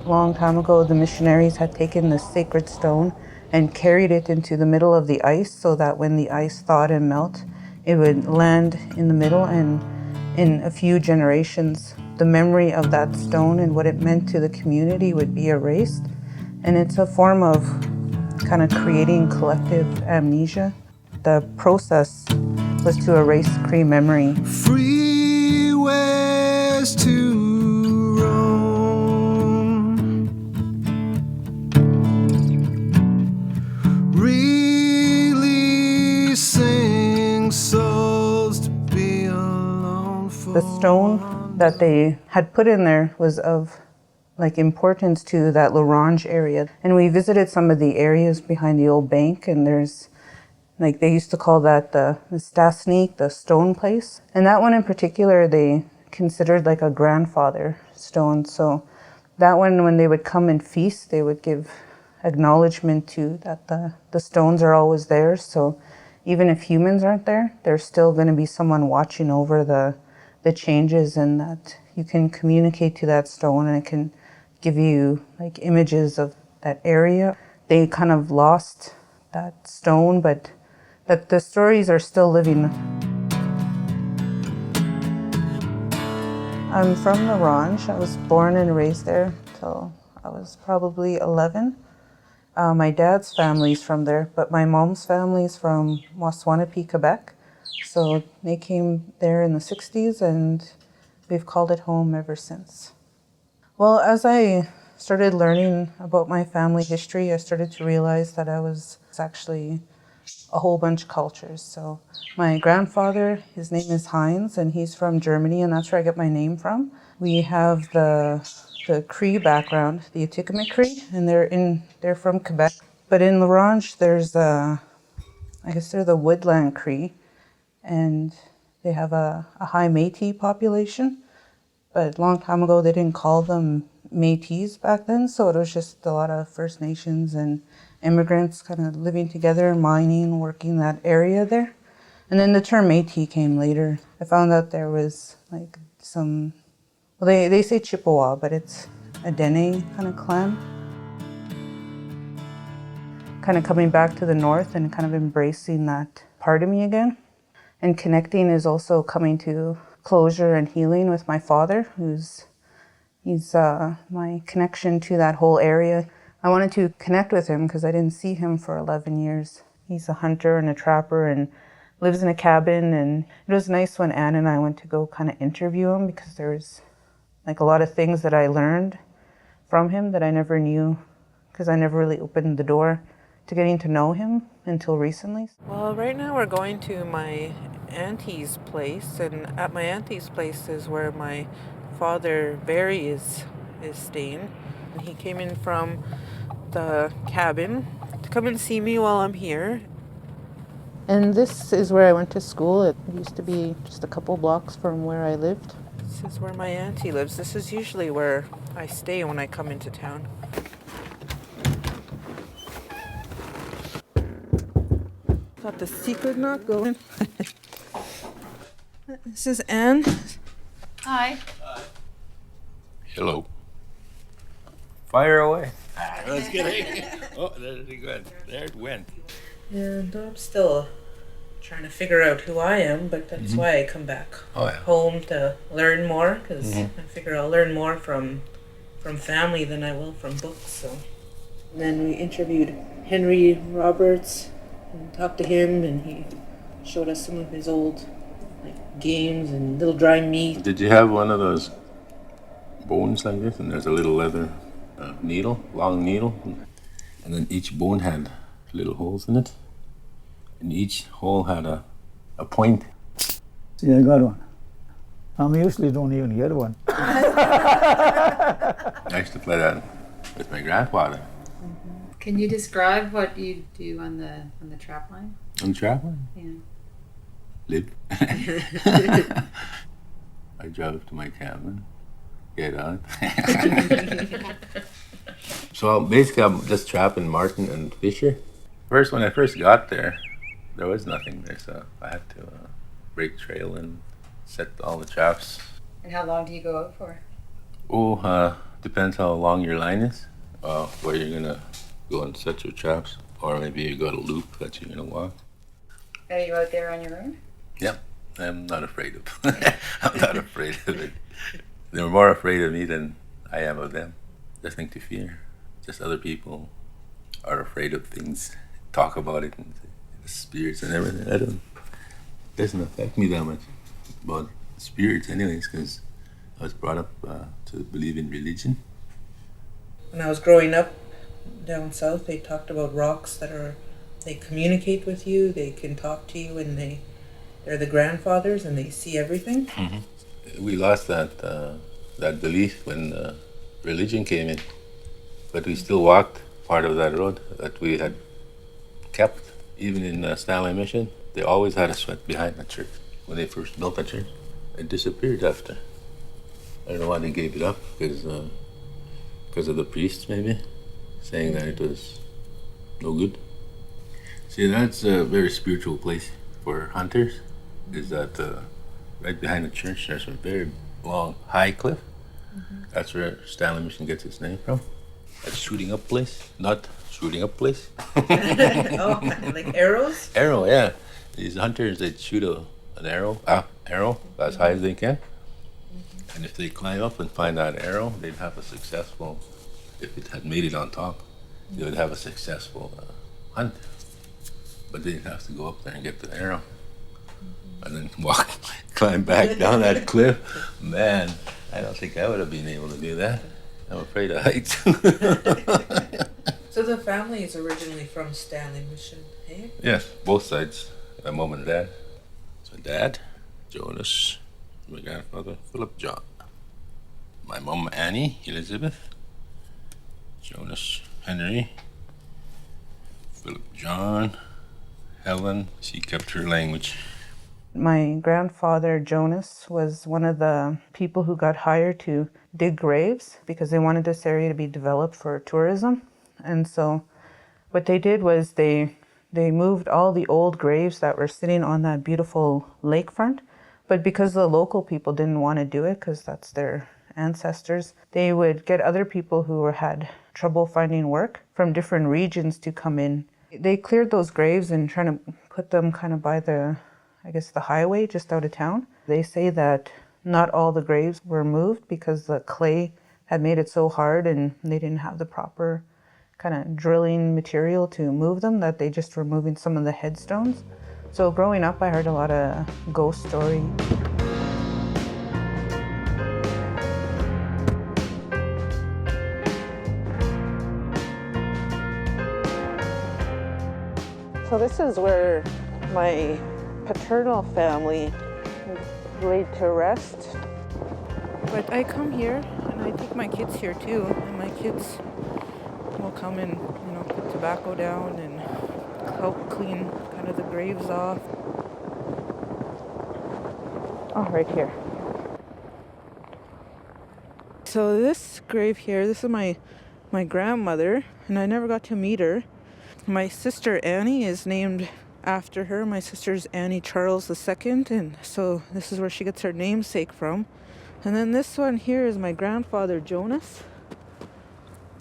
long time ago, the missionaries had taken this sacred stone and carried it into the middle of the ice so that when the ice thawed and melt, it would land in the middle, and in a few generations, the memory of that stone and what it meant to the community would be erased. And it's a form of kind of creating collective amnesia. The process was to erase Cree memory. Freeways to roam, releasing souls to be alone for. The stone that they had put in there was of importance to that Ronge area. And we visited some of the areas behind the old bank, and there's they used to call that the Mistassini, the stone place. And that one in particular, they considered like a grandfather stone. So that one, when they would come and feast, they would give acknowledgement to that the stones are always there. So even if humans aren't there, there's still going to be someone watching over the changes, and that you can communicate to that stone and it can give you images of that area. They kind of lost that stone, but that the stories are still living. I'm from the Ronge. I was born and raised there till I was probably 11. My dad's family's from there, but my mom's family's from Waswanipi, Quebec. So they came there in the 60s, and we've called it home ever since. Well, as I started learning about my family history, I started to realize that I was actually a whole bunch of cultures. So my grandfather, his name is Heinz, and he's from Germany, and that's where I get my name from. We have the Cree background, the Atikamekw Cree, and they're from Quebec. But in La Ronge, there's I guess they're the Woodland Cree, and they have a high Métis population. But a long time ago, they didn't call them Métis back then, so it was just a lot of First Nations and immigrants kind of living together, mining, working that area there. And then the term Métis came later. I found out there was some, well, they say Chippewa, but it's a Dene kind of clan. Kind of coming back to the north and kind of embracing that part of me again. And connecting is also coming to closure and healing with my father, he's my connection to that whole area. I wanted to connect with him because I didn't see him for 11 years. He's a hunter and a trapper and lives in a cabin, and it was nice when Anne and I went to go kind of interview him, because there was a lot of things that I learned from him that I never knew, because I never really opened the door to getting to know him until recently. Well, right now we're going to my auntie's place, and at my auntie's place is where my father Barry is staying. And he came in from the cabin to come and see me while I'm here. And this is where I went to school. It used to be just a couple blocks from where I lived. This is where my auntie lives. This is usually where I stay when I come into town. Got the secret knock going. This is Anne. Hi. Hello. Fire away. Let's get it. Oh, that's good. There it went. And I'm still trying to figure out who I am, but that's why I come back home to learn more, because I figure I'll learn more from family than I will from books. So, and then we interviewed Henry Roberts and talked to him, and he showed us some of his old games and little dry meat. Did you have one of those bones like this, and there's a little leather needle, long needle, and then each bone had little holes in it, and each hole had a point. See, I got one. I usually don't even get one. I used to play that with my grandfather. Can you describe what you do on the trap line? On the trap line? Yeah. Live. I drove to my cabin, get out. So basically I'm just trapping marten and fisher. First, when I first got there was nothing there, so I had to break trail and set all the traps. And how long do you go out for? Depends how long your line is, where you're gonna go and set your traps, or maybe you got a loop that you're gonna walk. Are you out there on your own? Yeah, I'm not afraid of. I'm not afraid of it. They're more afraid of me than I am of them. Nothing to fear. Just other people are afraid of things, talk about it, and the spirits and everything. It doesn't affect me that much. But spirits, anyways, because I was brought up to believe in religion. When I was growing up down south, they talked about rocks they communicate with you, they can talk to you, and they're the grandfathers and they see everything. Mm-hmm. We lost that belief when religion came in, but we still walked part of that road that we had kept. Even in Stanley Mission, they always had a sweat behind the church. When they first built the church, it disappeared after. I don't know why they gave it up, because of the priests maybe, saying that it was no good. See, that's a very spiritual place for hunters, is that right behind the church there's a very long, high cliff. Mm-hmm. That's where Stanley Mission gets its name from. That's shooting up place, not shooting up place. Oh, like arrows? Arrow, yeah. These hunters, they shoot an arrow as high as they can. And if they climb up and find that arrow, they'd have a successful, if it had made it on top, they would have a successful hunt. But they'd have to go up there and get the arrow. And then climb back down that cliff. Man, I don't think I would have been able to do that. I'm afraid of heights. So the family is originally from Stanley Mission, eh? Yes, both sides. My mom and dad. So dad, Jonas, my grandfather, Philip John. My mom, Annie, Elizabeth. Jonas, Henry. Philip John. Helen, she kept her language. My grandfather, Jonas, was one of the people who got hired to dig graves because they wanted this area to be developed for tourism. And so what they did was they moved all the old graves that were sitting on that beautiful lakefront. But because the local people didn't want to do it, because that's their ancestors, they would get other people who had trouble finding work from different regions to come in. They cleared those graves and trying to put them kind of by the highway just out of town. They say that not all the graves were moved because the clay had made it so hard and they didn't have the proper kind of drilling material to move them, that they just were moving some of the headstones. So growing up, I heard a lot of ghost stories. So this is where my paternal family laid to rest. But I come here and I take my kids here too, and my kids will come and put tobacco down and help clean kind of the graves off. Oh, right here. So this grave here, this is my grandmother, and I never got to meet her. My sister Annie is named after her. My sister's Annie Charles II, and so this is where she gets her namesake from. And then this one here is my grandfather Jonas,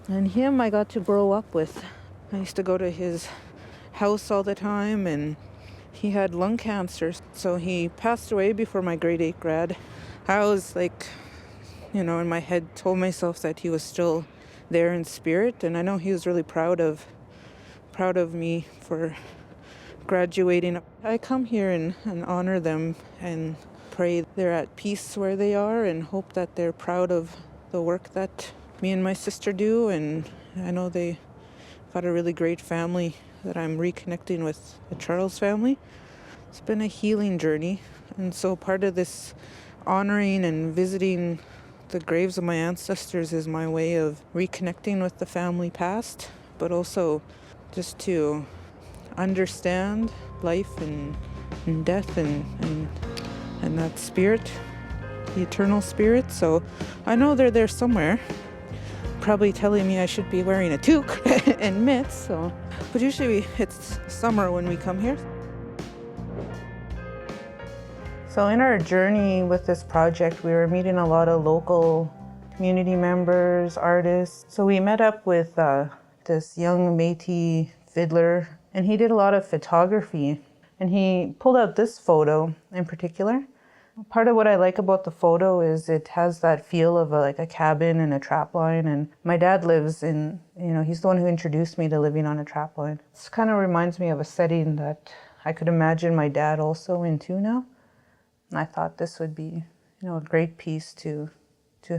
and him I got to grow up with. I used to go to his house all the time, and he had lung cancer, so he passed away before my grade 8 grad. I was like, in my head told myself that he was still there in spirit, and I know he was really proud of me for graduating. I come here and honor them and pray they're at peace where they are, and hope that they're proud of the work that me and my sister do. And I know they've got a really great family that I'm reconnecting with, the Charles family. It's been a healing journey, and so part of this honoring and visiting the graves of my ancestors is my way of reconnecting with the family past, but also just to understand life and death and that spirit, the eternal spirit. So I know they're there somewhere, probably telling me I should be wearing a toque and mitts. So, but usually it's summer when we come here. So in our journey with this project, we were meeting a lot of local community members, artists. So we met up with this young Métis fiddler, and he did a lot of photography. And he pulled out this photo in particular. Part of what I like about the photo is it has that feel of like a cabin and a trapline. And my dad lives in, he's the one who introduced me to living on a trapline. This kind of reminds me of a setting that I could imagine my dad also in too now. And I thought this would be, a great piece to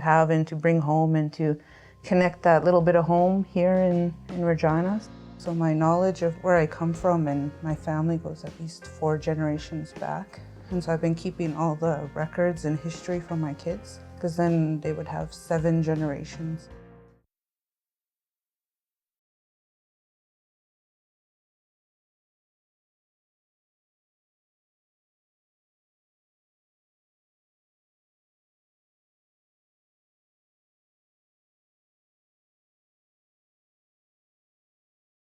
have and to bring home and to connect that little bit of home here in Regina. So my knowledge of where I come from and my family goes at least 4 generations back. And so I've been keeping all the records and history for my kids, because then they would have 7 generations.